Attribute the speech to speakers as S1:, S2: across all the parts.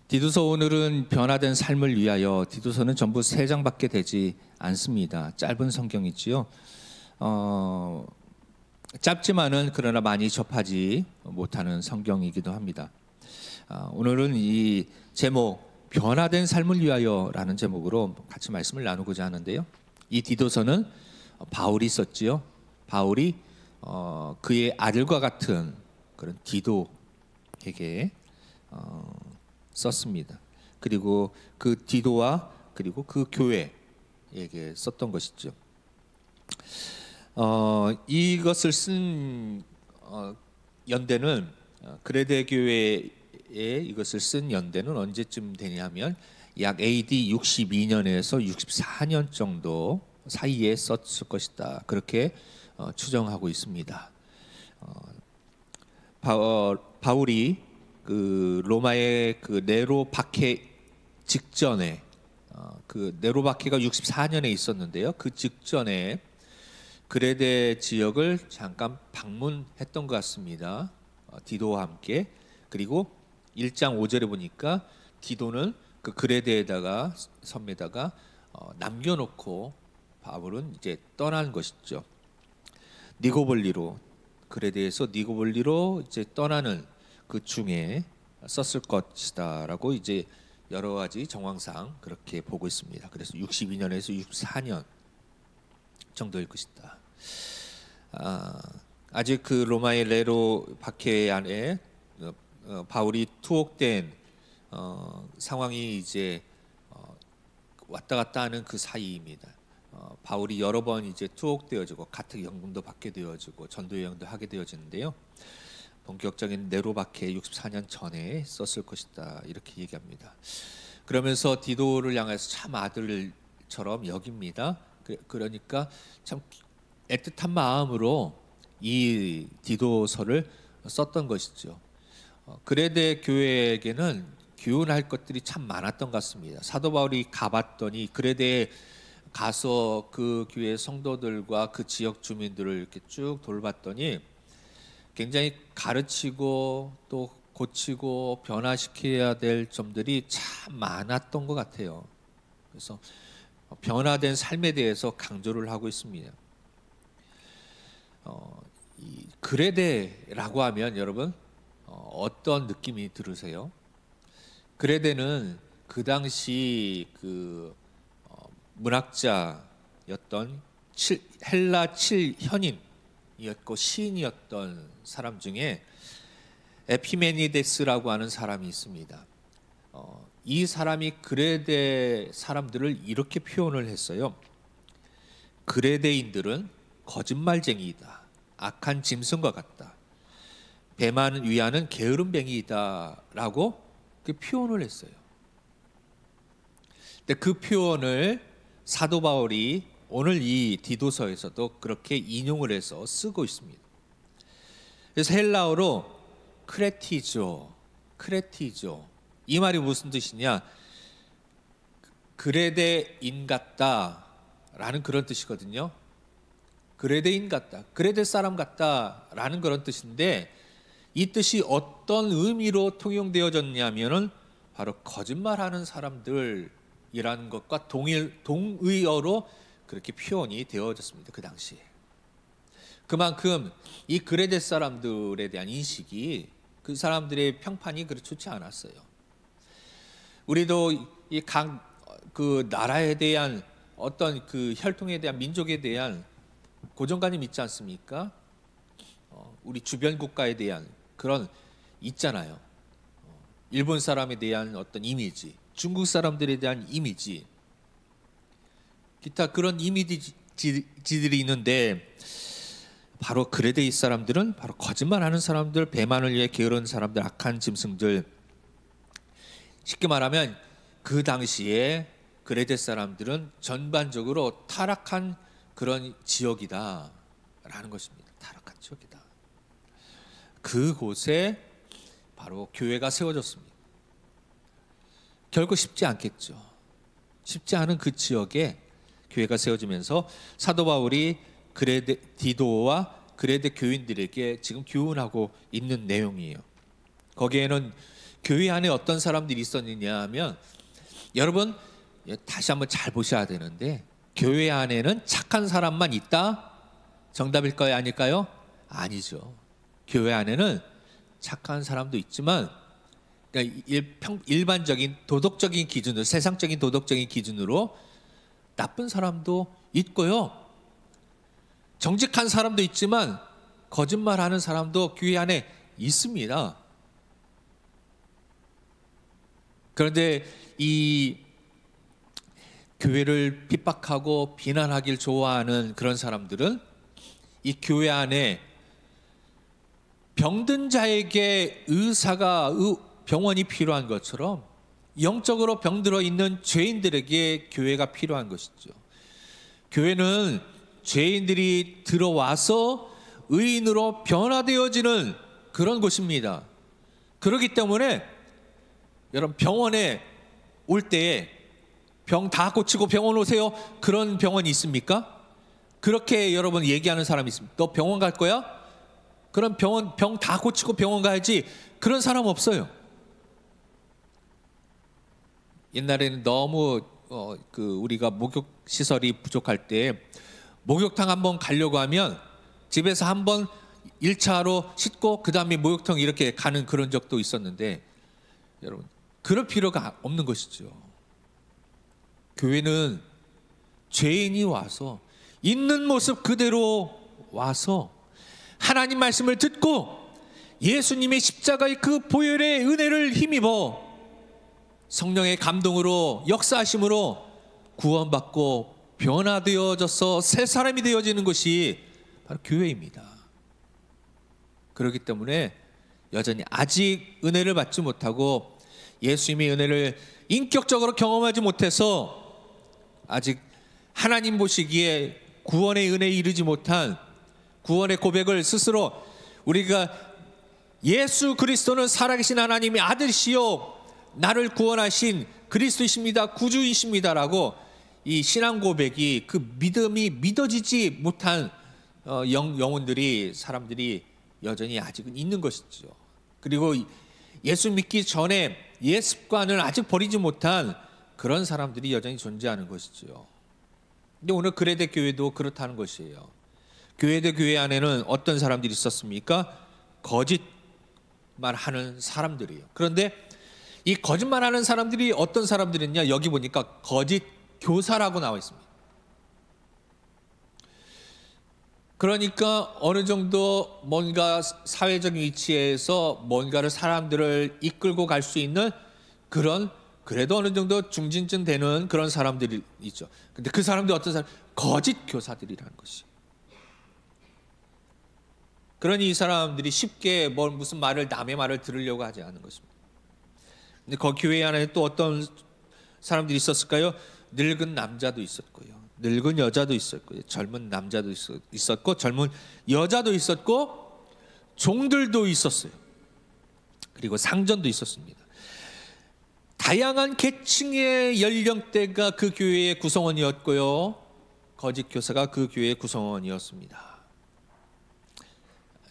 S1: 디도서 오늘은 변화된 삶을 위하여. 디도서는 전부 3장밖에 되지 않습니다. 짧은 성경이지요. 짧지만은 그러나 많이 접하지 못하는 성경이기도 합니다. 오늘은 이 제목 변화된 삶을 위하여라는 제목으로 같이 말씀을 나누고자 하는데요. 이 디도서는 바울이 썼지요. 바울이 그의 아들과 같은 그런 디도에게 썼습니다. 그리고 그 디도와 그리고 그 교회에게 썼던 것이죠. 이것을 쓴 연대는 그레데 교회에 이것을 쓴 연대는 언제쯤 되냐면 약 AD 62년에서 64년 정도 사이에 썼을 것이다. 그렇게 추정하고 있습니다. 바울이 그 로마의 그 네로 박해 직전에 그 네로 박해가 64년에 있었는데요. 그 직전에 그레데 지역을 잠깐 방문했던 것 같습니다. 디도와 함께. 그리고 1장 5절에 보니까 디도는 그 그레데에다가 섬에다가 남겨놓고 바울은 이제 떠난 것이죠. 니고볼리로, 그레데에서 니고볼리로 이제 떠나는 그 중에 썼을 것이다라고 이제 여러 가지 정황상 그렇게 보고 있습니다. 그래서 62년에서 64년 정도일 것이다. 아직 그 로마의 네로 박해 안에 바울이 투옥된 상황이 이제 왔다 갔다 하는 그 사이입니다. 바울이 여러 번 이제 투옥되어지고 가택 연금도 받게 되어지고 전도 여행도 하게 되어지는데요. 본격적인 네로 박해 64년 전에 썼을 것이다 이렇게 얘기합니다. 그러면서 디도를 향해서 참 아들처럼 여깁니다. 그러니까 참 애틋한 마음으로 이 디도서를 썼던 것이죠. 그레데 교회에게는 교훈할 것들이 참 많았던 것 같습니다. 사도 바울이 가봤더니 그레데에 가서 그 교회 성도들과 그 지역 주민들을 이렇게 쭉 돌봤더니 굉장히 가르치고 또 고치고 변화시켜야 될 점들이 참 많았던 것 같아요. 그래서 변화된 삶에 대해서 강조를 하고 있습니다. 이 그레데라고 하면 여러분 어떤 느낌이 들으세요? 그레데는 그 당시 그 문학자였던 헬라 7현인이었고 시인이었던 사람 중에 에피메니데스라고 하는 사람이 있습니다. 이 사람이 그레데 사람들을 이렇게 표현을 했어요. 그레데인들은 거짓말쟁이이다. 악한 짐승과 같다. 배만 위하는 게으름뱅이이다 라고 그 표현을 했어요. 근데 그 표현을 사도 바울이 오늘 이 디도서에서도 그렇게 인용을 해서 쓰고 있습니다. 그래서 헬라어로 크레티조 이 말이 무슨 뜻이냐? 그레데인 같다라는 그런 뜻이거든요. 그레데인 같다, 그레데 사람 같다라는 그런 뜻인데 이 뜻이 어떤 의미로 통용되어졌냐면은 바로 거짓말하는 사람들이라는 것과 동의어로 그렇게 표현이 되어졌습니다. 그 당시에. 그만큼 이 그레데 사람들에 대한 인식이 그 사람들의 평판이 그렇게 좋지 않았어요. 우리도 이 각 그 나라에 대한 어떤 그 혈통에 대한 민족에 대한 고정관념이 있지 않습니까? 우리 주변 국가에 대한 그런 있잖아요. 일본 사람에 대한 어떤 이미지, 중국 사람들에 대한 이미지, 기타 그런 이미지들이 있는데 바로 그레데 사람들은 바로 거짓말하는 사람들, 배만을 위해 게으른 사람들, 악한 짐승들. 쉽게 말하면 그 당시에 그레데 사람들은 전반적으로 타락한 그런 지역이다라는 것입니다. 타락한 지역이다. 그곳에 바로 교회가 세워졌습니다. 결코 쉽지 않겠죠. 쉽지 않은 그 지역에 교회가 세워지면서 사도 바울이 디도와 그레데 교인들에게 지금 교훈하고 있는 내용이에요. 거기에는 교회 안에 어떤 사람들이 있었느냐 하면, 여러분 다시 한번 잘 보셔야 되는데, 교회 안에는 착한 사람만 있다? 정답일까요? 아닐까요? 아니죠. 교회 안에는 착한 사람도 있지만, 그러니까 일반적인 도덕적인 기준으로, 세상적인 도덕적인 기준으로 나쁜 사람도 있고요, 정직한 사람도 있지만 거짓말하는 사람도 교회 안에 있습니다. 그런데 이 교회를 핍박하고 비난하길 좋아하는 그런 사람들은 이 교회 안에 병든 자에게 병원이 필요한 것처럼 영적으로 병들어 있는 죄인들에게 교회가 필요한 것이죠. 교회는 죄인들이 들어와서 의인으로 변화되어지는 그런 곳입니다. 그렇기 때문에 여러분, 병원에 올 때에 병 다 고치고 병원 오세요, 그런 병원이 있습니까? 그렇게 여러분 얘기하는 사람이 있습니다. 너 병원 갈 거야? 그럼 병 다 고치고 병원 가야지, 그런 사람 없어요. 옛날에는 너무 우리가 목욕 시설이 부족할 때 목욕탕 한번 가려고 하면 집에서 한번 1차로 씻고 그 다음에 목욕탕 이렇게 가는 그런 적도 있었는데, 여러분 그럴 필요가 없는 것이죠. 교회는 죄인이 와서 있는 모습 그대로 와서 하나님 말씀을 듣고 예수님의 십자가의 그 보혈의 은혜를 힘입어 성령의 감동으로, 역사하심으로 구원받고 변화되어져서 새 사람이 되어지는 것이 바로 교회입니다. 그렇기 때문에 여전히 아직 은혜를 받지 못하고 예수님의 은혜를 인격적으로 경험하지 못해서 아직 하나님 보시기에 구원의 은혜에 이르지 못한 구원의 고백을 스스로, 우리가 예수 그리스도는 살아계신 하나님의 아들이시요 나를 구원하신 그리스도이십니다, 구주이십니다라고 이 신앙 고백이, 그 믿음이 믿어지지 못한 영혼들이, 사람들이 여전히 아직은 있는 것이죠. 그리고 예수 믿기 전에 옛 습관을 아직 버리지 못한 그런 사람들이 여전히 존재하는 것이죠. 근데 오늘 그레데 교회도 그렇다는 것이에요. 그레데 교회 안에는 어떤 사람들이 있었습니까? 거짓말하는 사람들이에요. 그런데 이 거짓말하는 사람들이 어떤 사람들이냐, 여기 보니까 거짓 교사라고 나와 있습니다. 그러니까 어느 정도 뭔가 사회적 위치에서 뭔가를, 사람들을 이끌고 갈 수 있는 그런, 그래도 어느 정도 중진쯤 되는 그런 사람들이 있죠. 근데 그 사람들이 어떤 사람? 거짓 교사들이라는 것이. 그러니 이 사람들이 쉽게 무슨 말을, 남의 말을 들으려고 하지 않는 것입니다. 근데 그 교회 안에 또 어떤 사람들이 있었을까요? 늙은 남자도 있었고요, 늙은 여자도 있었고요, 젊은 남자도 있었고, 젊은 여자도 있었고, 종들도 있었어요. 그리고 상전도 있었습니다. 다양한 계층의 연령대가 그 교회의 구성원이었고요, 거짓 교사가 그 교회의 구성원이었습니다.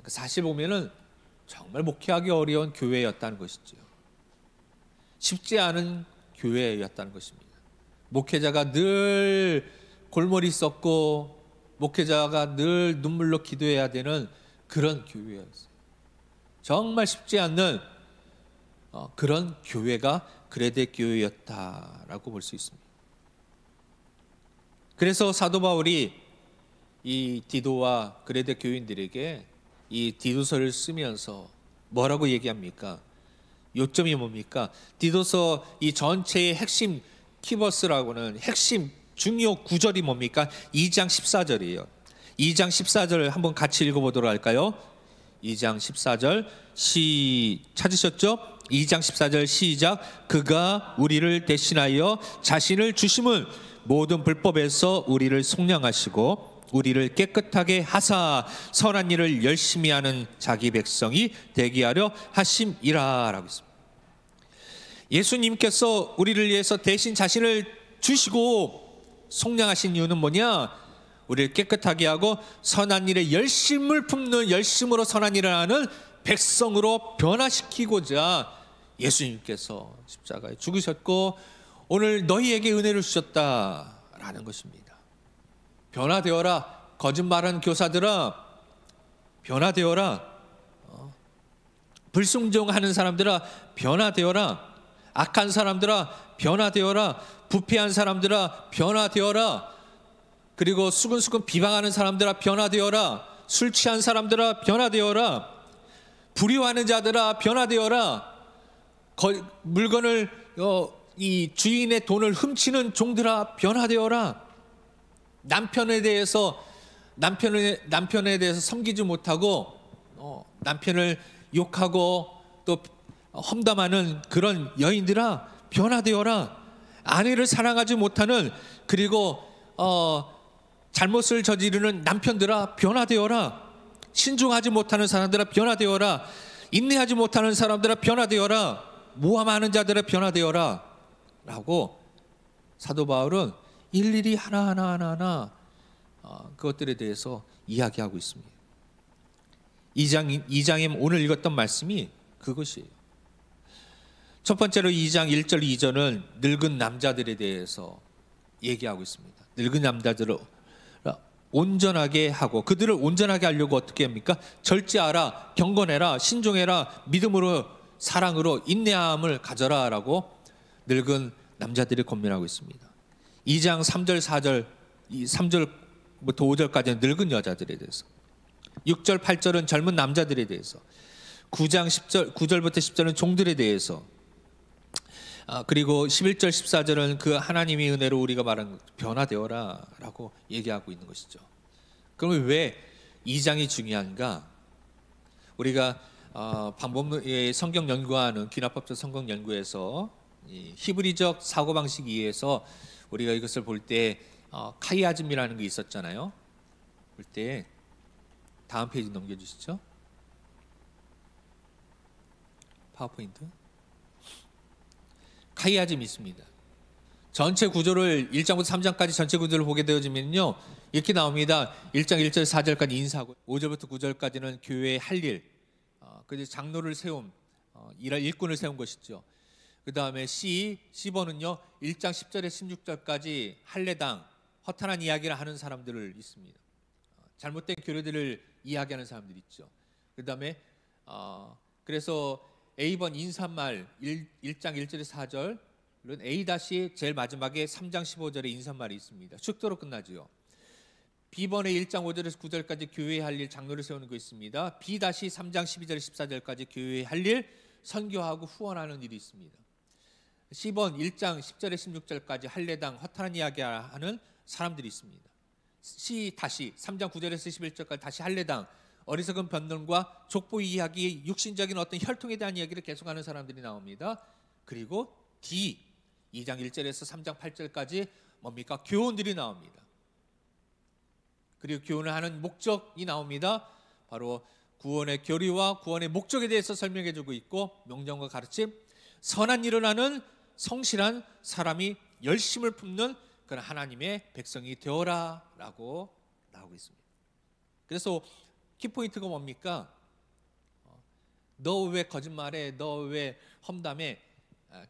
S1: 사실 보면은 정말 목회하기 어려운 교회였다는 것이죠. 쉽지 않은 교회였다는 것입니다. 목회자가 늘 골머리 썩고 목회자가 늘 눈물로 기도해야 되는 그런 교회였어요. 정말 쉽지 않는 그런 교회가 그레데 교회였다라고 볼 수 있습니다. 그래서 사도 바울이 이 디도와 그레데 교인들에게 이 디도서를 쓰면서 뭐라고 얘기합니까? 요점이 뭡니까? 디도서 이 전체의 핵심 키버스라고는, 핵심 중요 구절이 뭡니까? 2장 14절이에요. 2장 14절 한번 같이 읽어보도록 할까요? 2장 14절 찾으셨죠? 2장 14절 시작. 그가 우리를 대신하여 자신을 주심은 모든 불법에서 우리를 속량하시고 우리를 깨끗하게 하사 선한 일을 열심히 하는 자기 백성이 되게 하려 하심이라 라고 했습니다. 예수님께서 우리를 위해서 대신 자신을 주시고 속량하신 이유는 뭐냐? 우리를 깨끗하게 하고 선한 일에 열심을 품는, 열심으로 선한 일을 하는 백성으로 변화시키고자 예수님께서 십자가에 죽으셨고 오늘 너희에게 은혜를 주셨다라는 것입니다. 변화되어라. 거짓말하는 교사들아, 변화되어라. 불순종하는 사람들아, 변화되어라. 악한 사람들아, 변화되어라. 부패한 사람들아, 변화되어라. 그리고 수근수근 비방하는 사람들아, 변화되어라. 술 취한 사람들아, 변화되어라. 불효하는 자들아, 변화되어라. 물건을 이 주인의 돈을 훔치는 종들아, 변화되어라. 남편에 대해서 섬기지 못하고 남편을 욕하고 또 험담하는 그런 여인들아, 변화되어라. 아내를 사랑하지 못하는, 그리고 잘못을 저지르는 남편들아, 변화되어라. 신중하지 못하는 사람들아, 변화되어라. 인내하지 못하는 사람들아, 변화되어라. 모함하는 자들아, 변화되어라. 라고 사도 바울은 일일이 하나하나 그것들에 대해서 이야기하고 있습니다. 2장에 오늘 읽었던 말씀이 그것이에요. 첫 번째로 2장 1절 2절은 늙은 남자들에 대해서 얘기하고 있습니다. 늙은 남자들을 온전하게 하고, 그들을 온전하게 하려고 어떻게 합니까? 절제하라, 경건해라, 신중해라, 믿음으로, 사랑으로, 인내함을 가져라 라고 늙은 남자들이 권면하고 있습니다. 2장 3절 4절 3절부터 5절까지는 늙은 여자들에 대해서, 6절 8절은 젊은 남자들에 대해서, 9절부터 10절은 종들에 대해서, 그리고 11절 14절은 그 하나님의 은혜로 우리가 말한 변화되어라 라고 얘기하고 있는 것이죠. 그러면 왜 2장이 중요한가? 우리가 성경 연구하는 귀납법적 성경 연구에서 히브리적 사고방식 이해에서 우리가 이것을 볼 때 카이아즘이라는 게 있었잖아요. 볼 때 다음 페이지 넘겨주시죠. 파워포인트. 카이아즘이 있습니다. 전체 구조를 1장부터 3장까지 전체 구조를 보게 되어지면요, 이렇게 나옵니다. 1장 1절 4절까지 인사하고, 5절부터 9절까지는 교회의 할 일, 그래서 장로를 세움, 일꾼을 세운 것이죠. 그 다음에 C번은요 1장 10절에 16절까지 할례당, 허탄한 이야기를 하는 사람들을 있습니다. 잘못된 교리들을 이야기하는 사람들이 있죠. 그 다음에 그래서 A번 인사말 1장 1절에 4절은 A 다시 제일 마지막에 3장 15절에 인사말이 있습니다. 축도로 끝나지요. B번에 1장 5절에서 9절까지 교회에 할 일, 장로를 세우는 거 있습니다. B 다시 3장 12절 14절까지 교회에 할 일, 선교하고 후원하는 일이 있습니다. C번 1장 10절에 16절까지 할례당, 허탄한 이야기하는 사람들이 있습니다. C 다시 3장 9절에서 11절까지 다시 할례당, 어리석은 변론과 족보 이야기, 육신적인 어떤 혈통에 대한 이야기를 계속하는 사람들이 나옵니다. 그리고 D 2장 1절에서 3장 8절까지 뭡니까? 교훈들이 나옵니다. 그리고 교훈을 하는 목적이 나옵니다. 바로 구원의 교리와 구원의 목적에 대해서 설명해 주고 있고, 명령과 가르침, 선한 일을 하는 성실한 사람이 열심을 품는 그런 하나님의 백성이 되어라 라고 나오고 있습니다. 그래서 키포인트가 뭡니까? 너 왜 거짓말해? 너 왜 험담해?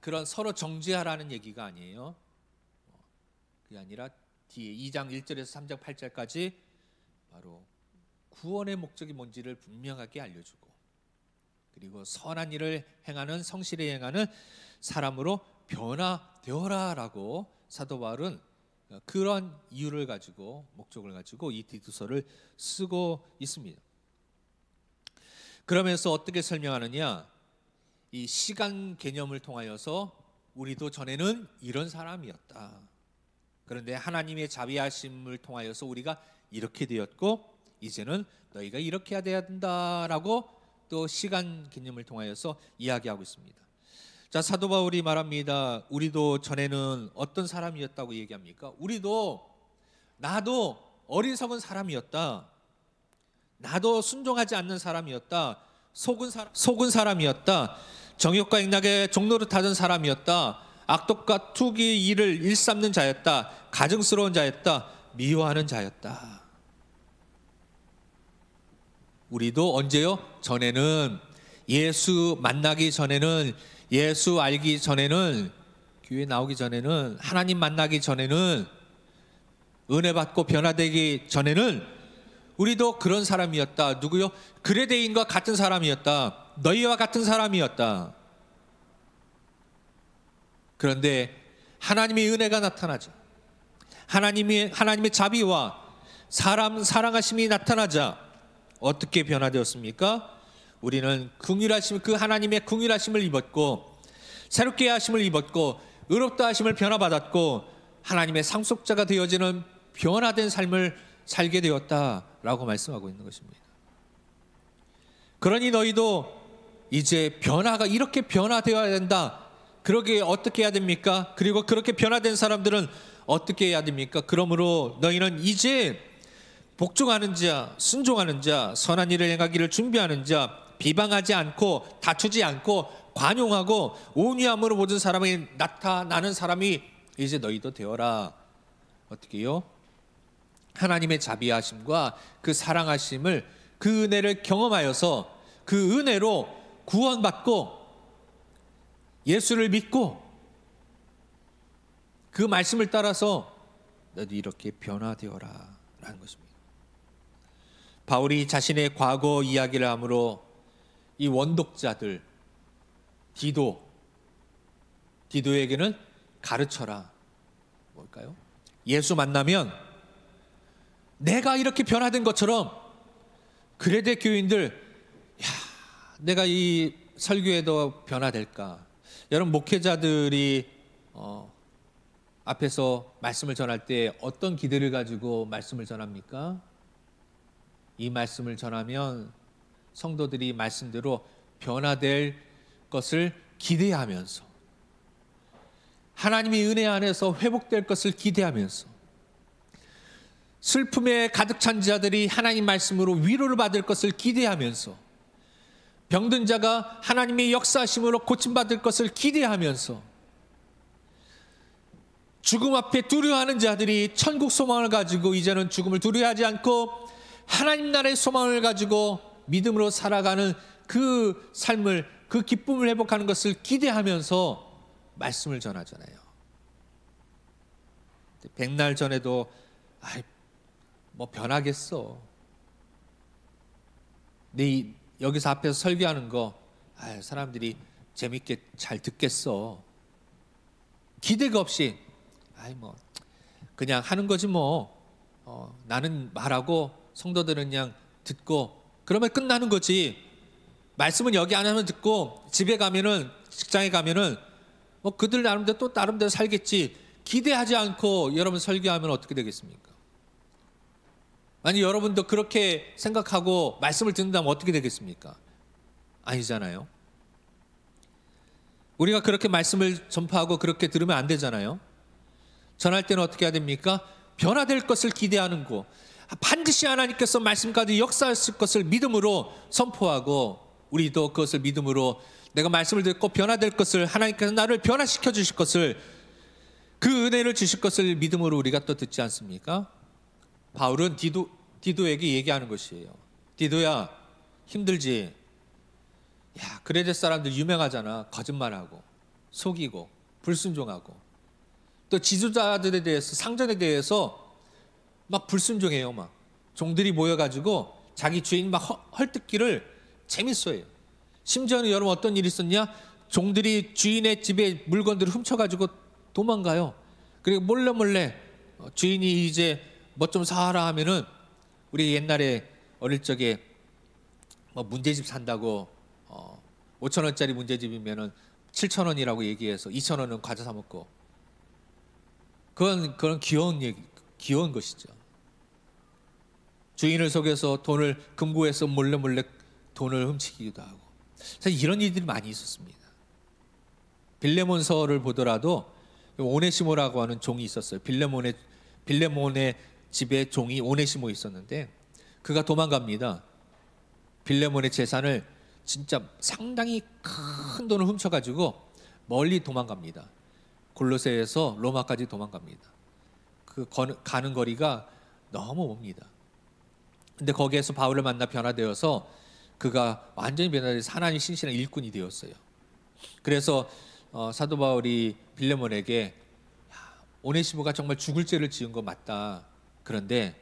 S1: 그런 서로 정죄하라는 얘기가 아니에요. 그게 아니라 뒤에 2장 1절에서 3장 8절까지 바로 구원의 목적이 뭔지를 분명하게 알려주고, 그리고 선한 일을 행하는, 성실히 행하는 사람으로 변화되어라 라고 사도 바울은 그런 이유를 가지고, 목적을 가지고 이 디도서를 쓰고 있습니다. 그러면서 어떻게 설명하느냐? 이 시간 개념을 통하여서 우리도 전에는 이런 사람이었다. 그런데 하나님의 자비하심을 통하여서 우리가 이렇게 되었고, 이제는 너희가 이렇게 해야 된다라고 또 시간 개념을 통하여서 이야기하고 있습니다. 자, 사도 바울이 말합니다. 우리도 전에는 어떤 사람이었다고 얘기합니까? 나도 어리석은 사람이었다. 나도 순종하지 않는 사람이었다. 속은 사람이었다. 정욕과 액락의 종로를 타던 사람이었다. 악독과 투기 일을 일삼는 자였다. 가증스러운 자였다. 미워하는 자였다. 우리도 언제요? 전에는, 예수 만나기 전에는 예수 알기 전에는, 교회 나오기 전에는, 하나님 만나기 전에는, 은혜 받고 변화되기 전에는 우리도 그런 사람이었다. 누구요? 그레데인과 같은 사람이었다. 너희와 같은 사람이었다. 그런데 하나님의 은혜가 나타나자, 하나님의 자비와 사람 사랑하심이 나타나자 어떻게 변화되었습니까? 우리는 긍휼하심, 그 하나님의 긍휼하심을 입었고, 새롭게 하심을 입었고, 의롭다 하심을 변화받았고, 하나님의 상속자가 되어지는 변화된 삶을 살게 되었다라고 말씀하고 있는 것입니다. 그러니 너희도 이제 변화가 이렇게 변화되어야 된다. 그러게 어떻게 해야 됩니까? 그리고 그렇게 변화된 사람들은 어떻게 해야 됩니까? 그러므로 너희는 이제 복종하는 자, 순종하는 자, 선한 일을 행하기를 준비하는 자, 비방하지 않고 다투지 않고 관용하고 온유함으로 모든 사람이 나타나는 사람이 이제 너희도 되어라. 어떻게요? 하나님의 자비하심과 그 사랑하심을, 그 은혜를 경험하여서 그 은혜로 구원받고 예수를 믿고 그 말씀을 따라서 너도 이렇게 변화되어라 라는 것입니다. 바울이 자신의 과거 이야기를 함으로 이 원독자들, 디도에게는 가르쳐라. 뭘까요? 예수 만나면 내가 이렇게 변화된 것처럼 그레데 교인들, 내가 이 설교에도 변화될까? 여러분, 목회자들이 앞에서 말씀을 전할 때 어떤 기대를 가지고 말씀을 전합니까? 이 말씀을 전하면 성도들이 말씀대로 변화될 것을 기대하면서, 하나님의 은혜 안에서 회복될 것을 기대하면서, 슬픔에 가득 찬 자들이 하나님 말씀으로 위로를 받을 것을 기대하면서, 병든 자가 하나님의 역사하심으로 고침받을 것을 기대하면서, 죽음 앞에 두려워하는 자들이 천국 소망을 가지고 이제는 죽음을 두려워하지 않고 하나님 나라의 소망을 가지고 믿음으로 살아가는 그 삶을, 그 기쁨을 회복하는 것을 기대하면서 말씀을 전하잖아요. 백날 전에도 뭐 변하겠어. 네 여기서 앞에서 설교하는 거 사람들이 재밌게 잘 듣겠어. 기대가 없이 뭐 그냥 하는 거지 뭐. 나는 말하고 성도들은 그냥 듣고 그러면 끝나는 거지. 말씀은 여기 안 하면 듣고 집에 가면은, 직장에 가면은 뭐 그들 나름대로 또 나름대로 살겠지. 기대하지 않고 여러분 설교하면 어떻게 되겠습니까? 아니, 여러분도 그렇게 생각하고 말씀을 듣는다면 어떻게 되겠습니까? 아니잖아요. 우리가 그렇게 말씀을 전파하고 그렇게 들으면 안 되잖아요. 전할 때는 어떻게 해야 됩니까? 변화될 것을 기대하는 거, 반드시 하나님께서 말씀 가운데 역사하실 것을 믿음으로 선포하고, 우리도 그것을 믿음으로, 내가 말씀을 듣고 변화될 것을, 하나님께서 나를 변화시켜 주실 것을, 그 은혜를 주실 것을 믿음으로 우리가 또 듣지 않습니까? 바울은 디도에게 얘기하는 것이에요. 디도야, 힘들지? 그레데 사람들 유명하잖아. 거짓말하고 속이고 불순종하고, 또 지도자들에 대해서, 상전에 대해서 막 불순종해요. 막 종들이 모여가지고 자기 주인 막 헐뜯기를 재밌어해요. 심지어는 여러분 어떤 일이 있었냐? 종들이 주인의 집에 물건들을 훔쳐가지고 도망가요. 그리고 몰래 주인이 이제 뭐 좀 사라 하면은, 우리 옛날에 어릴 적에 뭐 문제집 산다고 5,000원짜리 문제집이면은 7,000원이라고 얘기해서 2,000원은 과자 사 먹고, 그런 귀여운 것이죠. 주인을 속여서 돈을 금고에서 몰래 돈을 훔치기도 하고, 사실 이런 일들이 많이 있었습니다. 빌레몬서를 보더라도 오네시모라고 하는 종이 있었어요. 빌레몬의 집에 종이 오네시모 있었는데, 그가 도망갑니다. 빌레몬의 재산을, 진짜 상당히 큰 돈을 훔쳐가지고 멀리 도망갑니다. 골로새에서 로마까지 도망갑니다. 가는 거리가 너무 멉니다. 근데 거기에서 바울을 만나 변화되어서 그가 완전히 변화돼서 하나님 신실한 일꾼이 되었어요. 그래서 사도 바울이 빌레몬에게 오네시모가 정말 죽을 죄를 지은 거 맞다. 그런데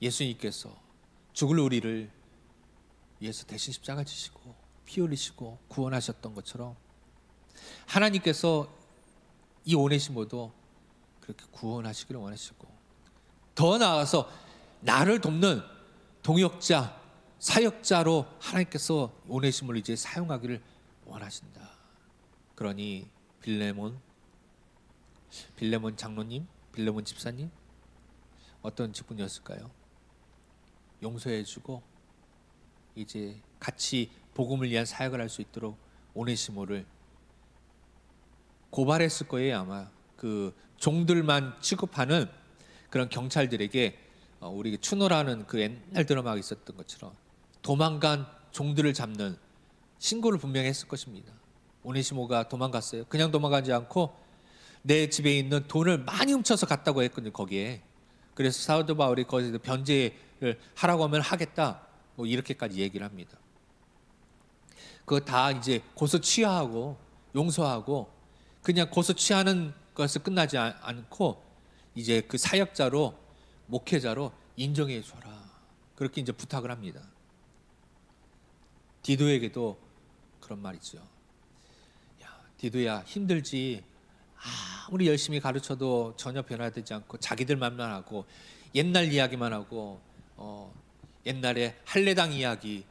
S1: 예수님께서 죽을 우리를 위해서 대신 십자가 지시고 피 흘리시고 구원하셨던 것처럼 하나님께서 이 오네시모도 그렇게 구원하시기를 원하시고, 더 나아가서 나를 돕는 동역자, 사역자로 하나님께서 오네시모를 이제 사용하기를 원하신다. 그러니 빌레몬 장로님, 빌레몬 집사님, 어떤 직분이었을까요? 용서해주고 이제 같이 복음을 위한 사역을 할 수 있도록 오네시모를 고발했을 거예요. 아마 그 종들만 취급하는 그런 경찰들에게 우리 추노라는 그 옛날 드라마가 있었던 것처럼 도망간 종들을 잡는 신고를 분명히 했을 것입니다. 오네시모가 도망갔어요. 그냥 도망가지 않고 내 집에 있는 돈을 많이 훔쳐서 갔다고 했거든요. 거기에. 그래서 사도 바울이 거기서 변제를 하라고 하면 하겠다, 뭐 이렇게까지 얘기를 합니다. 그거 다 이제 고소 취하하고 용서하고 그냥 고소 취하는 것을 끝나지 않고 이제 그 사역자로, 목회자로 인정해 줘라, 그렇게 이제 부탁을 합니다. 디도에게도 그런 말이죠. 야, 디도야, 힘들지. 아무리 열심히 가르쳐도 전혀 변화되지 않고 자기들만 하고 옛날 이야기만 하고 옛날에 할례당 이야기,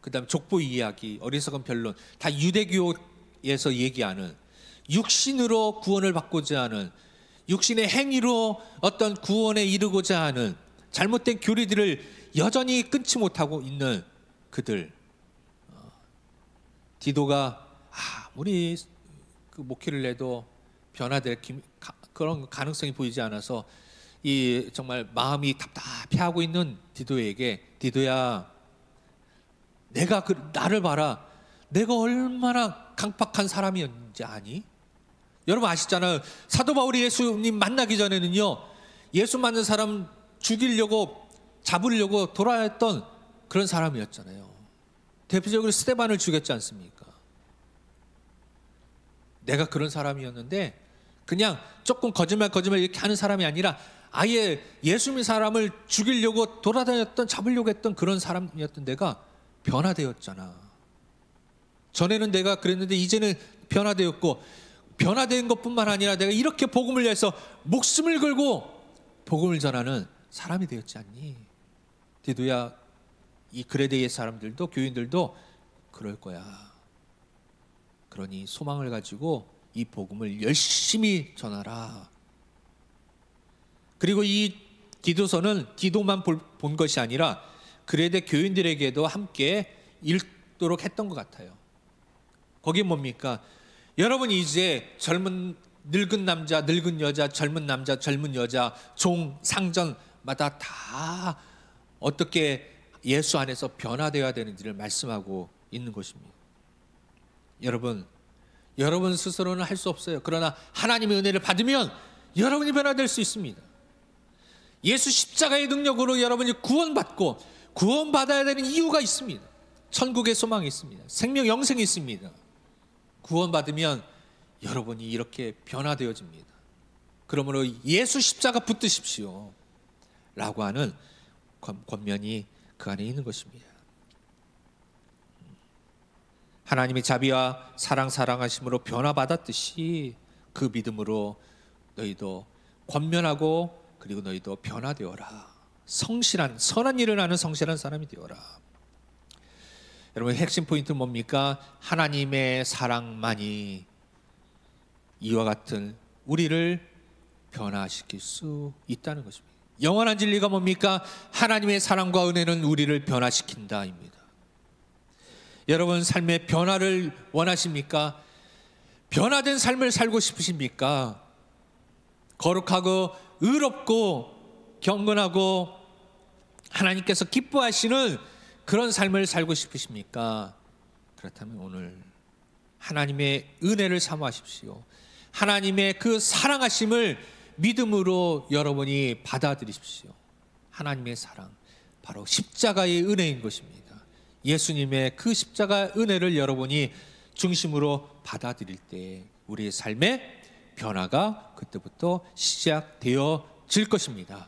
S1: 그다음에 족보 이야기, 어리석은 변론, 다 유대교에서 얘기하는 육신으로 구원을 받고자 하는, 육신의 행위로 어떤 구원에 이르고자 하는 잘못된 교리들을 여전히 끊지 못하고 있는 그들, 디도가 아무리 그 목회를 해도 변화될 그런 가능성이 보이지 않아서 이 정말 마음이 답답해하고 있는 디도에게, 디도야, 내가 나를 봐라, 내가 얼마나 강팍한 사람이었는지 아니? 여러분 아시잖아요. 사도 바울이 예수님 만나기 전에는요, 예수 맞는 사람 죽이려고 잡으려고 돌아했던 그런 사람이었잖아요. 대표적으로 스데반을 죽였지 않습니까? 내가 그런 사람이었는데 그냥 조금 거짓말 이렇게 하는 사람이 아니라 아예 예수 믿는 사람을 죽이려고 돌아다녔던, 잡으려고 했던 그런 사람이었던 내가 변화되었잖아. 전에는 내가 그랬는데 이제는 변화되었고, 변화된 것뿐만 아니라 내가 이렇게 복음을 위해서 목숨을 걸고 복음을 전하는 사람이 되었지 않니? 디도야, 이 그레데의 사람들도, 교인들도 그럴 거야. 그러니 소망을 가지고 이 복음을 열심히 전하라. 그리고 이 디도서는 디도만 본 것이 아니라 그레데 교인들에게도 함께 읽도록 했던 것 같아요. 거기 뭡니까? 여러분 이제 늙은 남자, 늙은 여자, 젊은 남자, 젊은 여자, 종, 상전마다 다 어떻게 예수 안에서 변화되어야 되는지를 말씀하고 있는 것입니다. 여러분 스스로는 할 수 없어요. 그러나 하나님의 은혜를 받으면 여러분이 변화될 수 있습니다. 예수 십자가의 능력으로 여러분이 구원받고, 구원받아야 되는 이유가 있습니다. 천국의 소망이 있습니다. 생명 영생이 있습니다. 구원받으면 여러분이 이렇게 변화되어집니다. 그러므로 예수 십자가 붙드십시오 라고 하는 권면이 그 안에 있는 것입니다. 하나님의 자비와 사랑하심으로 변화받았듯이 그 믿음으로 너희도 권면하고, 그리고 너희도 변화되어라. 성실한, 선한 일을 하는 성실한 사람이 되어라. 여러분 핵심 포인트는 뭡니까? 하나님의 사랑만이 이와 같은 우리를 변화시킬 수 있다는 것입니다. 영원한 진리가 뭡니까? 하나님의 사랑과 은혜는 우리를 변화시킨다입니다. 여러분 삶의 변화를 원하십니까? 변화된 삶을 살고 싶으십니까? 거룩하고 의롭고 경건하고 하나님께서 기뻐하시는 그런 삶을 살고 싶으십니까? 그렇다면 오늘 하나님의 은혜를 사모하십시오. 하나님의 그 사랑하심을 믿음으로 여러분이 받아들이십시오. 하나님의 사랑, 바로 십자가의 은혜인 것입니다. 예수님의 그 십자가 은혜를 여러분이 중심으로 받아들일 때 우리의 삶의 변화가 그때부터 시작되어질 것입니다.